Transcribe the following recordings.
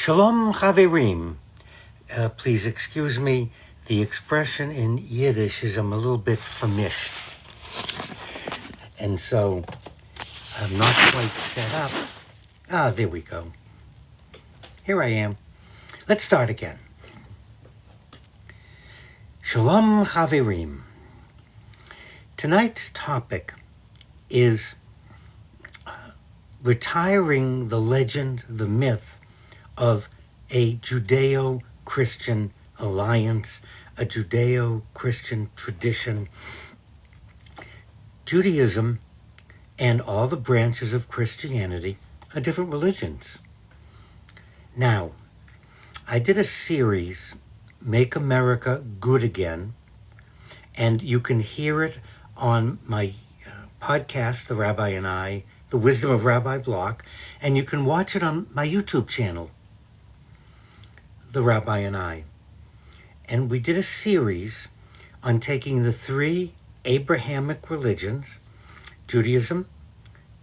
Shalom Chaverim. Please excuse me, the expression in Yiddish is I'm a little bit famished. And so I'm not quite set up. There we go. Here I am. Let's start again. Shalom Chaverim. Tonight's topic is retiring the legend, the myth of a Judeo-Christian alliance, a Judeo-Christian tradition. Judaism and all the branches of Christianity are different religions. Now, I did a series, Make America Good Again, and you can hear it on my podcast, The Rabbi and I, The Wisdom of Rabbi Block, and you can watch it on my YouTube channel, The Rabbi and I. And we did a series on taking the three Abrahamic religions, Judaism,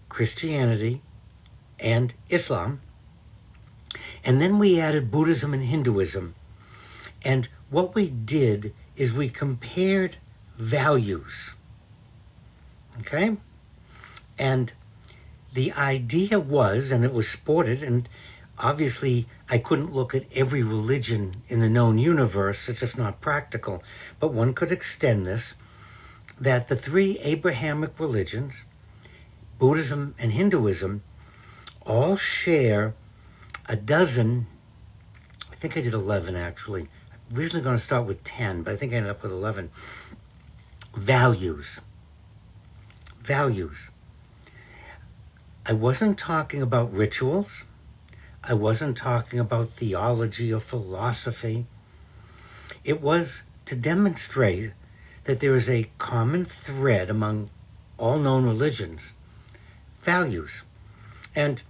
Christianity, and Islam, and then we added Buddhism and Hinduism. And what we did is we compared values, okay? And the idea was, and it was sported, and obviously I couldn't look at every religion in the known universe, it's just not practical, but one could extend this, that the three Abrahamic religions, Buddhism and Hinduism, all share a dozen, I think I did 11 actually. I'm originally going to start with 10, but I think I ended up with 11. Values. Values. I wasn't talking about rituals. I wasn't talking about theology or philosophy. It was to demonstrate that there is a common thread among all known religions, values. And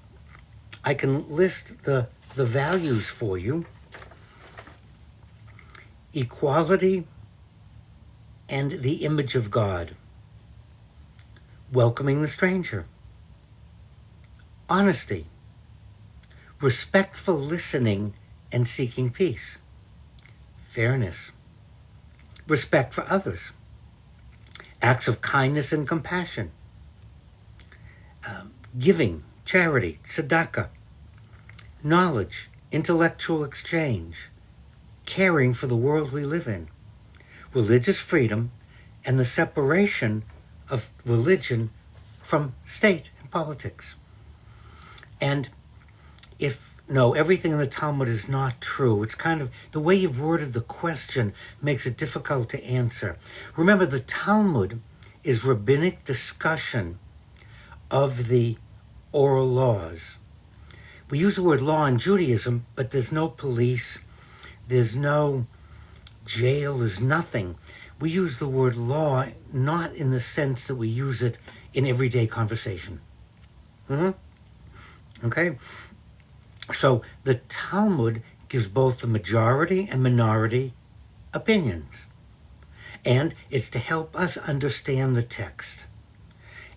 I can list the values for you. Equality and the image of God. Welcoming the stranger. Honesty. Respectful listening and seeking peace. Fairness. Respect for others. Acts of kindness and compassion. Giving, charity, tzedakah. Knowledge, intellectual exchange. Caring for the world we live in. Religious freedom and the separation of religion from state and politics. And everything in the Talmud is not true. It's kind of, the way you've worded the question makes it difficult to answer. Remember, the Talmud is rabbinic discussion of the oral laws. We use the word law in Judaism, but there's no police, there's no jail, there's nothing. We use the word law not in the sense that we use it in everyday conversation. Okay? So the Talmud gives both the majority and minority opinions. And it's to help us understand the text.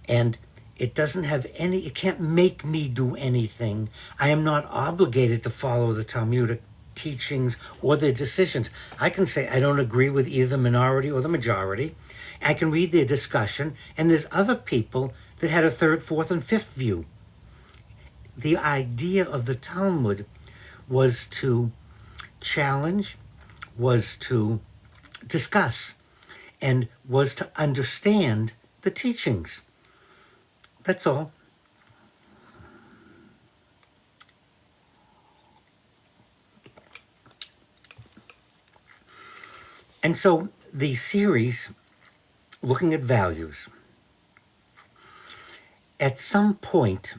And it doesn't have it can't make me do anything. I am not obligated to follow the Talmudic teachings or their decisions. I can say I don't agree with either the minority or the majority. I can read their discussion, and there's other people that had a third, fourth, and fifth view. The idea of the Talmud was to challenge, was to discuss, and was to understand the teachings. That's all. And so the series, looking at values, at some point,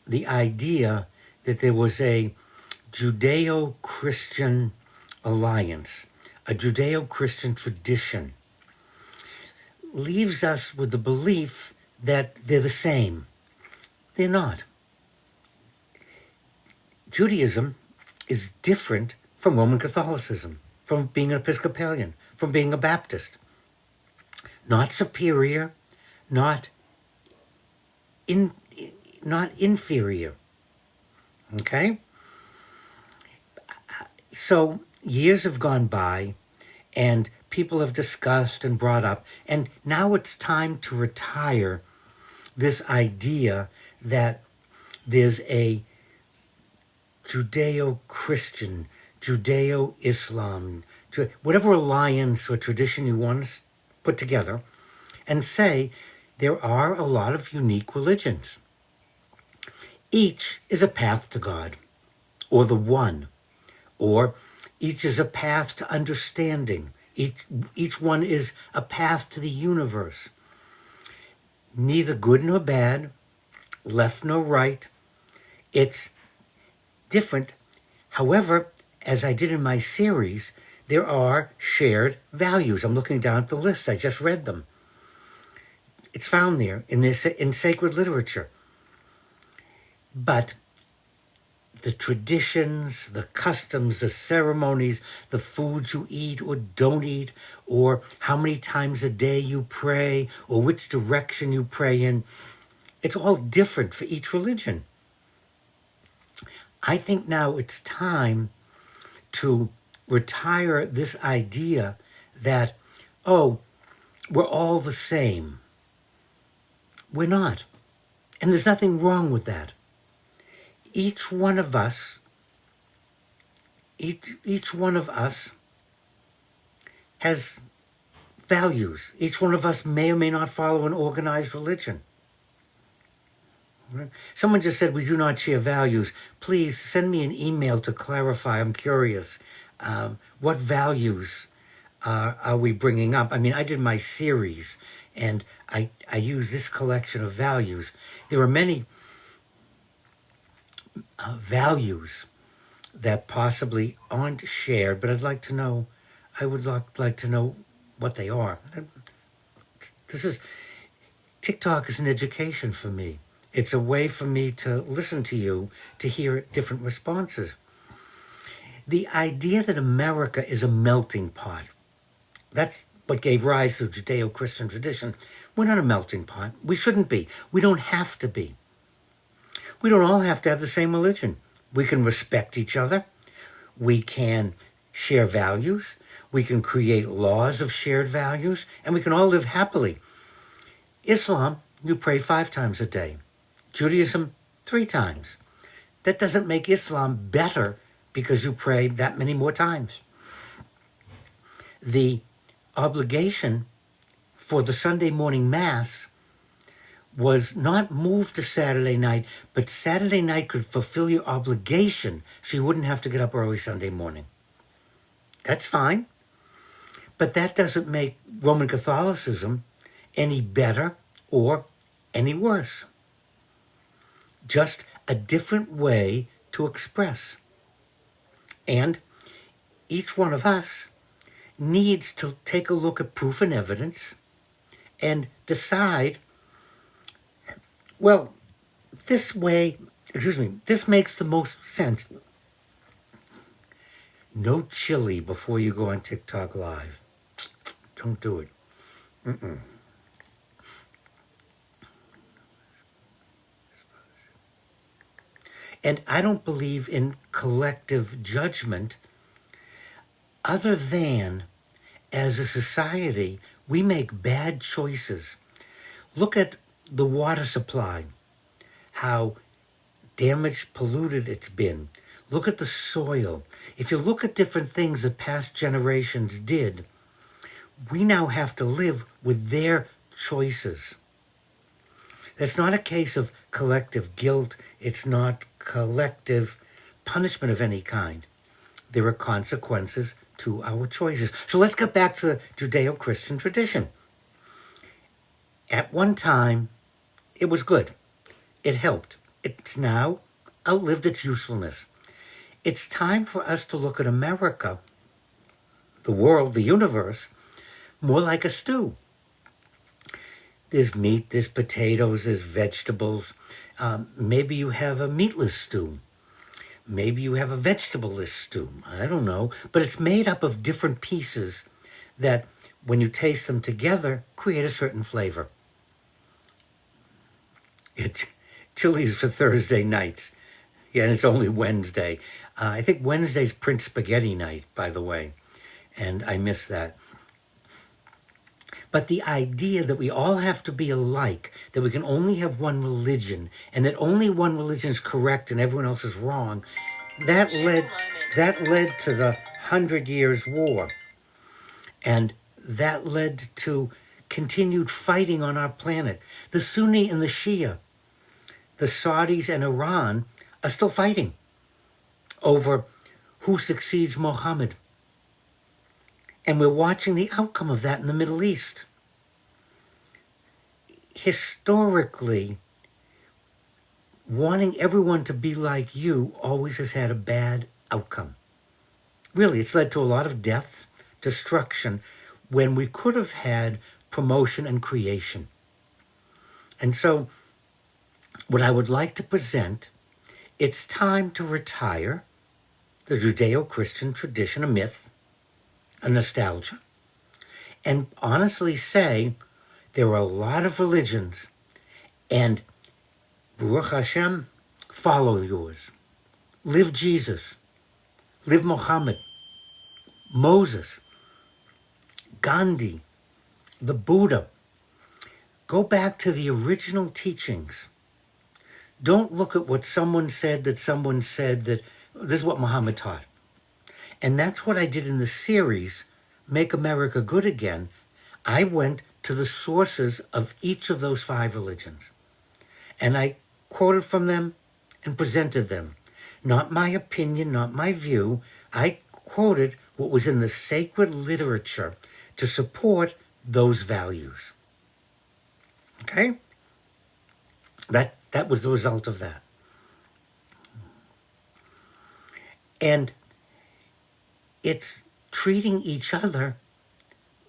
the idea that there was a Judeo-Christian alliance, a Judeo-Christian tradition, leaves us with the belief that they're the same. They're not. Judaism is different from Roman Catholicism, from being an Episcopalian, from being a Baptist. Not superior, not inferior. Okay? So years have gone by, and people have discussed and brought up, and now it's time to retire this idea that there's a Judeo-Christian, Judeo-Islam, whatever alliance or tradition you want to put together, and say there are a lot of unique religions. Each is a path to God, or the One, or each is a path to understanding. Each one is a path to the universe. Neither good nor bad, left nor right. It's different. However, as I did in my series, there are shared values. I'm looking down at the list. I just read them. It's found there in sacred literature. But the traditions, the customs, the ceremonies, the foods you eat or don't eat, or how many times a day you pray, or which direction you pray in, it's all different for each religion. I think now it's time to retire this idea that, oh, we're all the same. We're not. And there's nothing wrong with that. Each one of us has values. Each one of us may or may not follow an organized religion. Someone just said we do not share values. Please send me an email to clarify. I'm curious. What values are we bringing up? I mean, I did my series, and I use this collection of values. There are many values that possibly aren't shared, but I would like to know what they are. TikTok is an education for me. It's a way for me to listen to you, to hear different responses. The idea that America is a melting pot, that's what gave rise to Judeo-Christian tradition. We're not a melting pot. We shouldn't be. We don't have to be. We don't all have to have the same religion. We can respect each other. We can share values. We can create laws of shared values, and we can all live happily. Islam, you pray 5 times a day. Judaism, 3 times. That doesn't make Islam better because you pray that many more times. The obligation for the Sunday morning Mass was not moved to Saturday night, but Saturday night could fulfill your obligation so you wouldn't have to get up early Sunday morning. That's fine. But that doesn't make Roman Catholicism any better or any worse. Just a different way to express. And each one of us needs to take a look at proof and evidence and decide, well, this makes the most sense. No chili before you go on TikTok Live. Don't do it. And I don't believe in collective judgment other than, as a society, we make bad choices. Look at the water supply, how damaged, polluted it's been. Look at the soil. If you look at different things that past generations did, we now have to live with their choices. That's not a case of collective guilt. It's not collective punishment of any kind. There are consequences to our choices. So let's get back to the Judeo-Christian tradition. At one time, it was good. It helped. It's now outlived its usefulness. It's time for us to look at America, the world, the universe, more like a stew. There's meat, there's potatoes, there's vegetables. Maybe you have a meatless stew. Maybe you have a vegetable-less stew. I don't know. But it's made up of different pieces that, when you taste them together, create a certain flavor. Chili's for Thursday nights. Yeah, and it's only Wednesday. I think Wednesday's Print Spaghetti night, by the way, and I miss that. But the idea that we all have to be alike, that we can only have one religion, and that only one religion is correct and everyone else is wrong, that led to the 100 Years' War. And that led to continued fighting on our planet. The Sunni and the Shia, the Saudis and Iran are still fighting over who succeeds Muhammad. And we're watching the outcome of that in the Middle East. Historically, wanting everyone to be like you always has had a bad outcome. Really, it's led to a lot of death, destruction, when we could have had promotion and creation. And so, what I would like to present, it's time to retire the Judeo-Christian tradition, a myth, a nostalgia, and honestly say there are a lot of religions, and Baruch Hashem, follow yours. Live Jesus. Live Muhammad. Moses. Gandhi. The Buddha. Go back to the original teachings. Don't look at what someone said that this is what Muhammad taught. And that's what I did in the series, Make America Good Again. I went to the sources of each of those 5 religions. And I quoted from them and presented them. Not my opinion, not my view. I quoted what was in the sacred literature to support those values. Okay? That was the result of that. And it's treating each other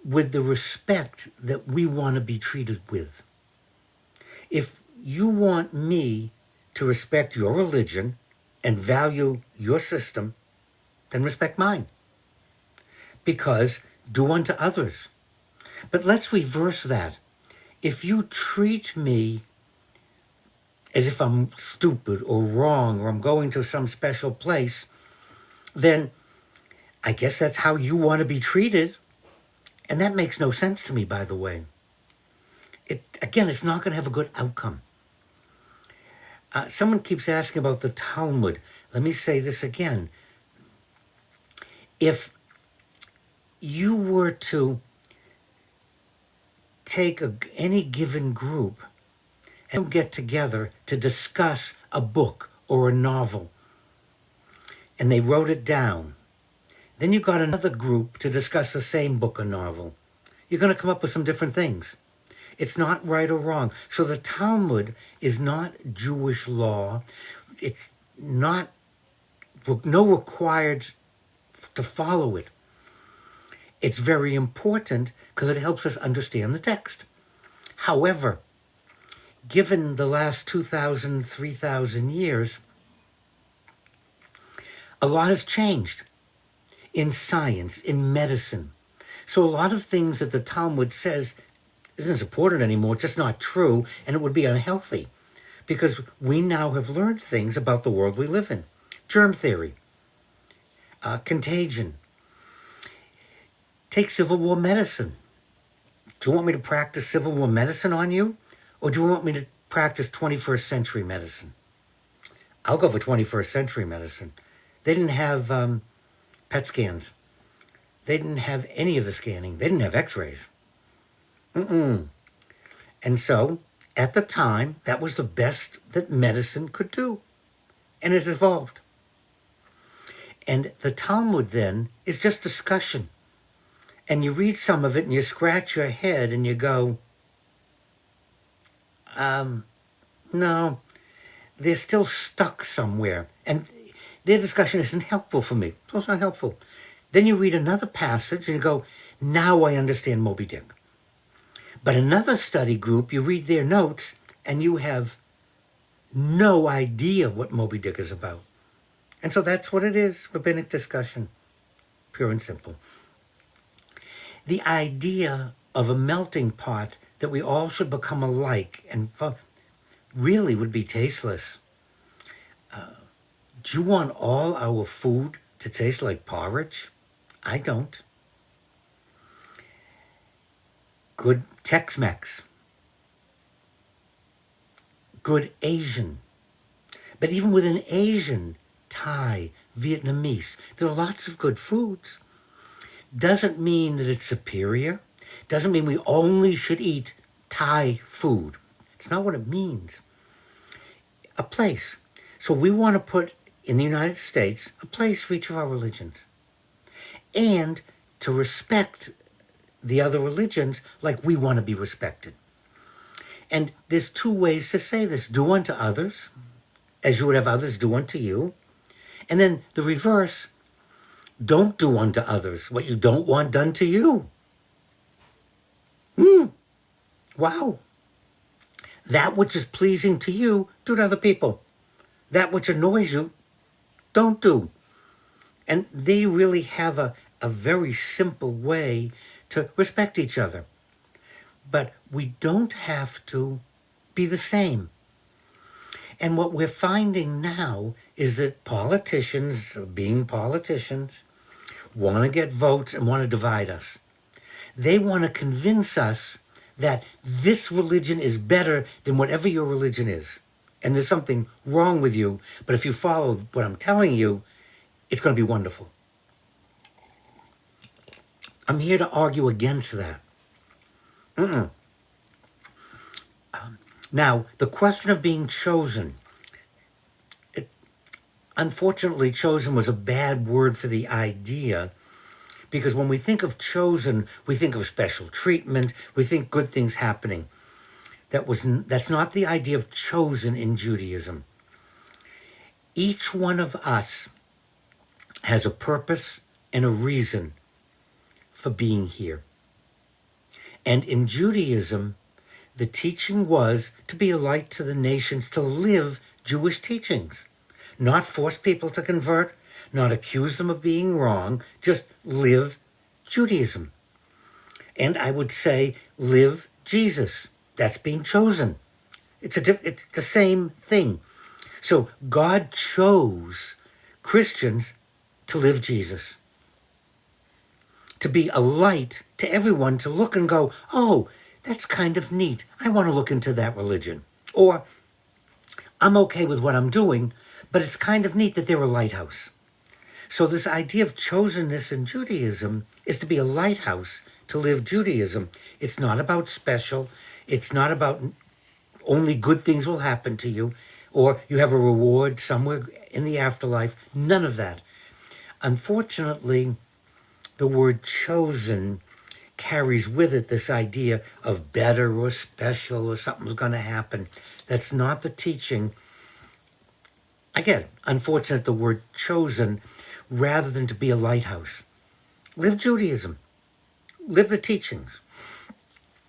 with the respect that we want to be treated with. If you want me to respect your religion and value your system, then respect mine. Because do unto others. But let's reverse that. If you treat me as if I'm stupid or wrong or I'm going to some special place, then I guess that's how you want to be treated. And that makes no sense to me, by the way. It's not going to have a good outcome. Someone keeps asking about the Talmud. Let me say this again. If you were to take any given group and get together to discuss a book or a novel, and they wrote it down, then you got another group to discuss the same book or novel, you're going to come up with some different things. It's not right or wrong. So the Talmud is not Jewish law. It's not no required to follow it. It's very important because it helps us understand the text. However, given the last 2,000, 3,000 years, a lot has changed in science, in medicine. So a lot of things that the Talmud says isn't supported anymore. It's just not true, and it would be unhealthy because we now have learned things about the world we live in. Germ theory, contagion. Take Civil War medicine. Do you want me to practice Civil War medicine on you, or do you want me to practice 21st century medicine? I'll go for 21st century medicine. They didn't have PET scans. They didn't have any of the scanning. They didn't have x-rays. And so, at the time, that was the best that medicine could do. And it evolved. And the Talmud then is just discussion. And you read some of it and you scratch your head and you go, no, they're still stuck somewhere. And their discussion isn't helpful for me. So it's not helpful. Then you read another passage and you go, now I understand Moby Dick. But another study group, you read their notes and you have no idea what Moby Dick is about. And so that's what it is, rabbinic discussion, pure and simple. The idea of a melting pot that we all should become alike and really would be tasteless. Do you want all our food to taste like porridge? I don't. Good Tex-Mex. Good Asian. But even within Asian, Thai, Vietnamese, there are lots of good foods. Doesn't mean that it's superior. Doesn't mean we only should eat Thai food. It's not what it means. A place. So we want to put in the United States a place for each of our religions. And to respect the other religions like we want to be respected. And there's two ways to say this. Do unto others as you would have others do unto you. And then the reverse, don't do unto others what you don't want done to you. Wow. That which is pleasing to you, do to other people. That which annoys you, don't do. And they really have a very simple way to respect each other. But we don't have to be the same. And what we're finding now is that politicians, being politicians, want to get votes and want to divide us. They want to convince us that this religion is better than whatever your religion is. And there's something wrong with you, but if you follow what I'm telling you, it's going to be wonderful. I'm here to argue against that. Now, the question of being chosen. Unfortunately, chosen was a bad word for the idea, because when we think of chosen, we think of special treatment, we think good things happening. That's not the idea of chosen in Judaism. Each one of us has a purpose and a reason for being here. And in Judaism, the teaching was to be a light to the nations, to live Jewish teachings. Not force people to convert, not accuse them of being wrong, just live Judaism. And I would say, live Jesus. That's being chosen. It's the same thing. So God chose Christians to live Jesus. To be a light to everyone, to look and go, oh, that's kind of neat. I want to look into that religion. Or, I'm okay with what I'm doing, but it's kind of neat that they're a lighthouse. So this idea of chosenness in Judaism is to be a lighthouse to live Judaism. It's not about special. It's not about only good things will happen to you, or you have a reward somewhere in the afterlife. None of that. Unfortunately, the word chosen carries with it this idea of better or special or something's going to happen. That's not the teaching. Again, unfortunate the word chosen, rather than to be a lighthouse. Live Judaism. Live the teachings.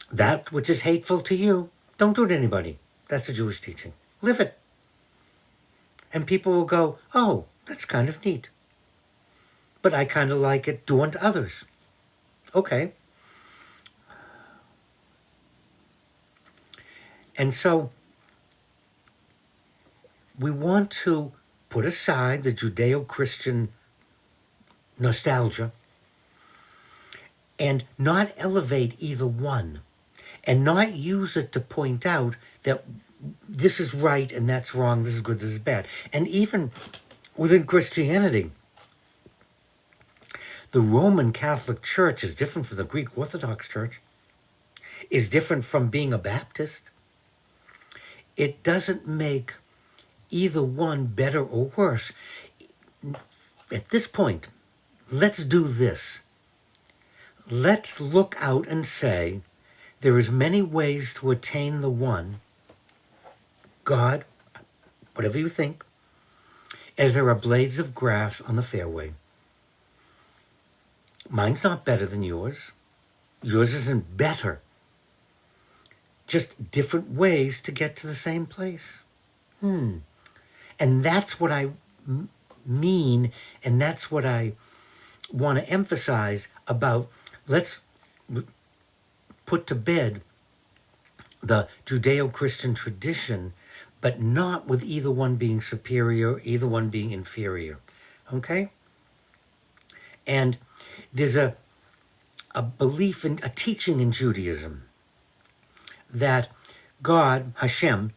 That which is hateful to you, don't do it to anybody. That's a Jewish teaching. Live it. And people will go, oh, that's kind of neat. But I kind of like it. Do unto others. Okay. And so we want to put aside the Judeo-Christian nostalgia and not elevate either one, and not use it to point out that this is right and that's wrong, this is good, this is bad. And even within Christianity, the Roman Catholic Church is different from the Greek Orthodox Church, is different from being a Baptist. It doesn't make either one better or worse. At this point, let's do this. Let's look out and say, there is many ways to attain the one, God, whatever you think, as there are blades of grass on the fairway. Mine's not better than yours. Yours isn't better. Just different ways to get to the same place. And that's what I mean, and that's what I want to emphasize about, let's put to bed the Judeo-Christian tradition but not with either one being superior, either one being inferior. Okay? And there's a belief in a teaching in Judaism that God, Hashem,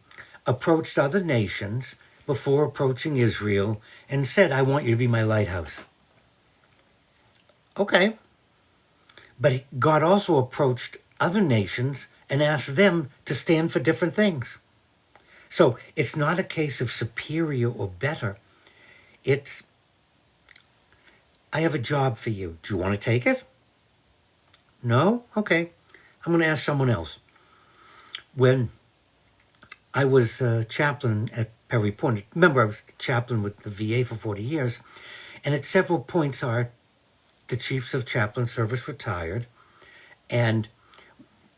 approached other nations before approaching Israel and said, I want you to be my lighthouse. Okay. But God also approached other nations and asked them to stand for different things. So it's not a case of superior or better. It's, I have a job for you. Do you want to take it? No? Okay. I'm going to ask someone else. When I was a chaplain at Perry Point, remember I was chaplain with the VA for 40 years, and at several points the chiefs of chaplain service retired, and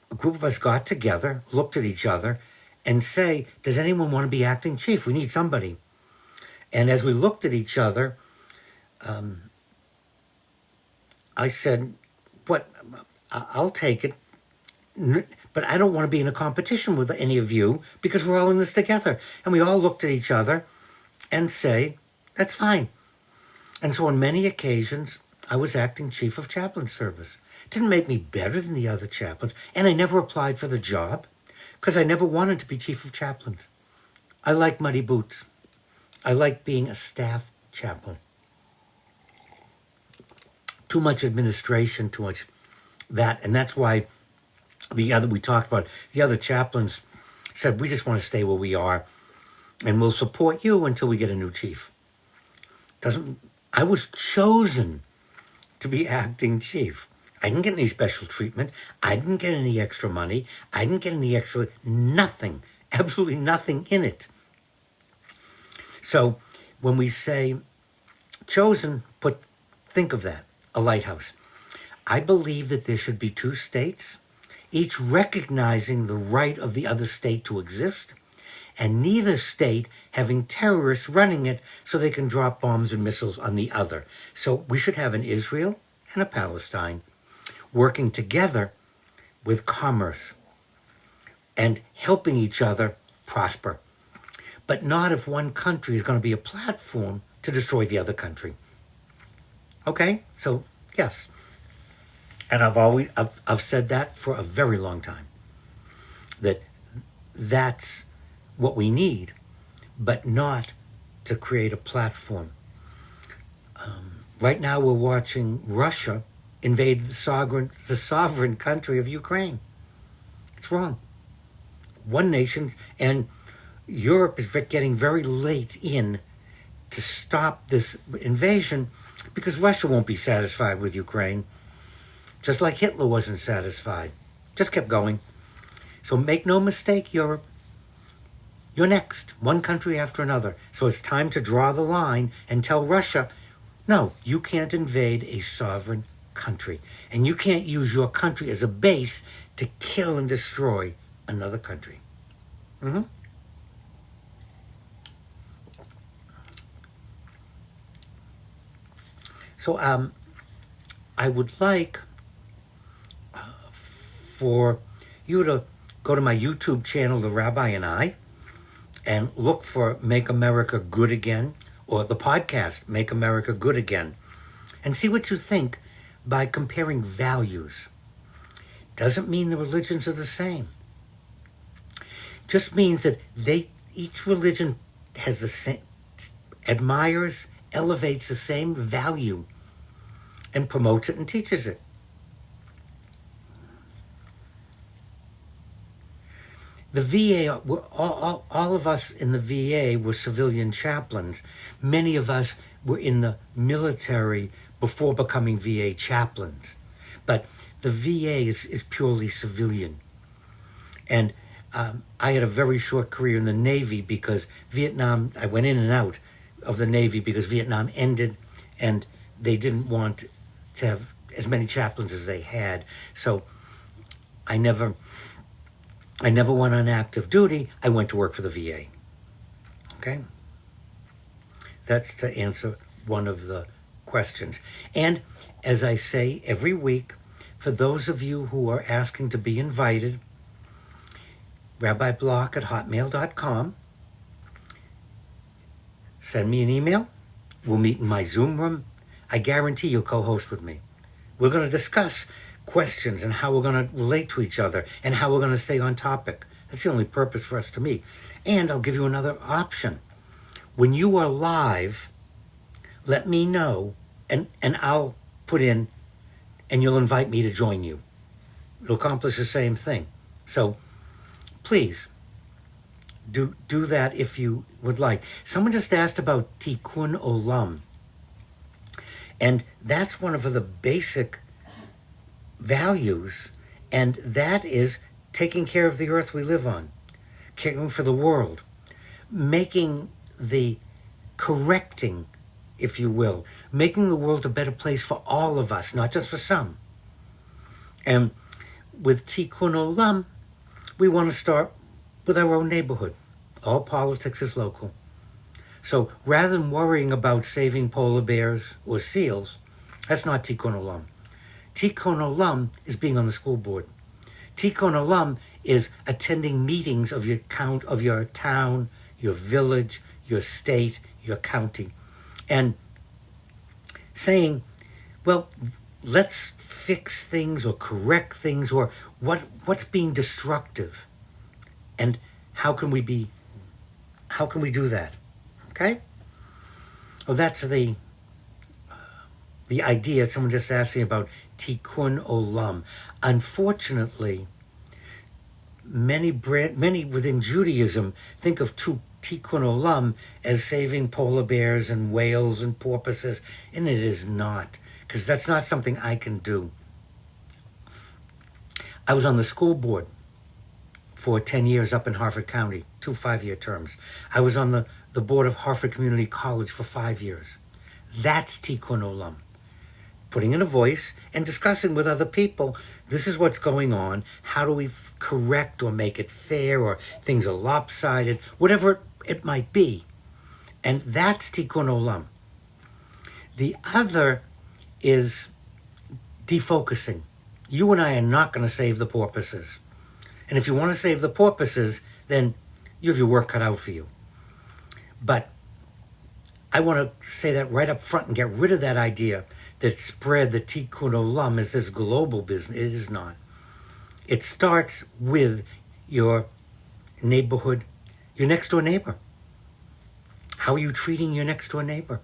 a group of us got together, looked at each other, and say, does anyone want to be acting chief? We need somebody. And as we looked at each other, I said, what, I'll take it, but I don't want to be in a competition with any of you because we're all in this together. And we all looked at each other and say, that's fine. And so on many occasions, I was acting chief of chaplain service. It didn't make me better than the other chaplains, and I never applied for the job because I never wanted to be chief of chaplains. I like muddy boots. I like being a staff chaplain. Too much administration, too much that, and that's why we talked about, the other chaplains said, we just want to stay where we are, and we'll support you until we get a new chief. I was chosen to be acting chief. I didn't get any special treatment. I didn't get any extra money. I didn't get any extra, nothing, absolutely nothing in it. So when we say chosen, think of that, a lighthouse. I believe that there should be two states, each recognizing the right of the other state to exist, and neither state having terrorists running it so they can drop bombs and missiles on the other. So we should have an Israel and a Palestine working together with commerce and helping each other prosper. But not if one country is going to be a platform to destroy the other country. Okay? So, yes. And I've said that for a very long time. That's what we need, but not to create a platform. Right now we're watching Russia invade the sovereign country of Ukraine. It's wrong. One nation, and Europe is getting very late in to stop this invasion because Russia won't be satisfied with Ukraine, just like Hitler wasn't satisfied. Just kept going. So make no mistake, Europe. You're next, one country after another. So it's time to draw the line and tell Russia, no, you can't invade a sovereign country. And you can't use your country as a base to kill and destroy another country. Mm-hmm. So I would like for you to go to my YouTube channel, The Rabbi and I, and look for Make America Good Again, or the podcast, Make America Good Again, and see what you think by comparing values. Doesn't mean the religions are the same. Just means that each religion has the same, admires, elevates the same value, and promotes it and teaches it. The VA, all of us in the VA were civilian chaplains. Many of us were in the military before becoming VA chaplains. But the VA is purely civilian. And I had a very short career in the Navy because I went in and out of the Navy because Vietnam ended and they didn't want to have as many chaplains as they had. So I never went on active duty. I went to work for the VA. Okay? That's to answer one of the questions. And as I say every week, for those of you who are asking to be invited, rabbiblock@hotmail.com. Send me an email. We'll meet in my Zoom room. I guarantee you'll co-host with me. We're going to discuss questions and how we're going to relate to each other and how we're going to stay on topic. That's the only purpose for us to meet. And I'll give you another option. When you are live, let me know, and I'll put in, and you'll invite me to join you. It'll accomplish the same thing. So please do that if you would like. Someone just asked about Tikkun Olam. And that's one of the basic values, and that is taking care of the earth we live on, caring for the world, making the correcting, if you will, making the world a better place for all of us, not just for some. And with Tikkun Olam, we want to start with our own neighborhood. All politics is local. So rather than worrying about saving polar bears or seals, that's not Tikkun Olam. Tikkun Olam is being on the school board. Tikkun Olam is attending meetings of your town, your village, your state, your county, and saying, well, let's fix things or correct things, or what's being destructive, and how can we do that? Okay? Well, that's the idea. Someone just asked me about Tikkun Olam. Unfortunately, many within Judaism think of Tikkun Olam as saving polar bears and whales and porpoises, and it is not, because that's not something I can do. I was on the school board for 10 years up in Harford County, 2 5-year terms. I was on the board of Harford Community College for 5 years. That's Tikkun Olam. Putting in a voice and discussing with other people, this is what's going on, how do we correct or make it fair, or things are lopsided, whatever it might be. And that's Tikkun Olam. The other is defocusing. You and I are not going to save the porpoises. And if you want to save the porpoises, then you have your work cut out for you. But I want to say that right up front and get rid of that idea that spread the Tikkun Olam is this global business. It is not. It starts with your neighborhood, your next door neighbor. How are you treating your next door neighbor?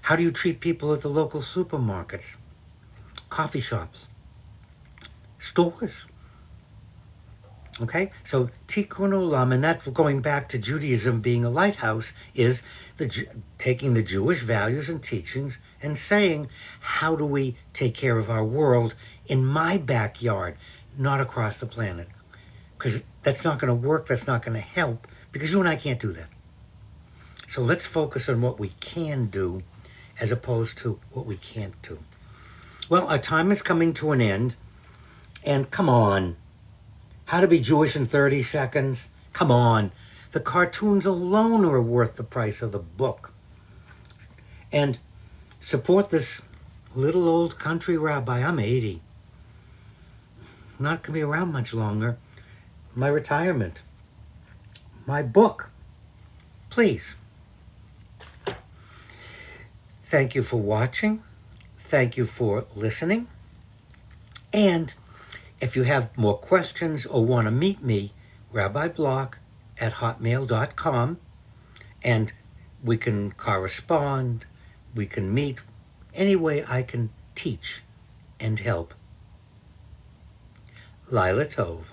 How do you treat people at the local supermarkets, coffee shops, stores? Okay, so Tikkun Olam, and that's going back to Judaism being a lighthouse, is taking the Jewish values and teachings and saying, how do we take care of our world in my backyard, not across the planet? Because that's not going to work, that's not going to help, because you and I can't do that. So let's focus on what we can do as opposed to what we can't do. Well, our time is coming to an end, and come on. How to be Jewish in 30 seconds? Come on. The cartoons alone are worth the price of the book. And support this little old country rabbi. I'm 80. I'm not going to be around much longer. My retirement. My book. Please. Thank you for watching. Thank you for listening. And if you have more questions or want to meet me, rabbiblock@hotmail.com, and we can correspond, we can meet, any way I can teach and help. Lila Tov.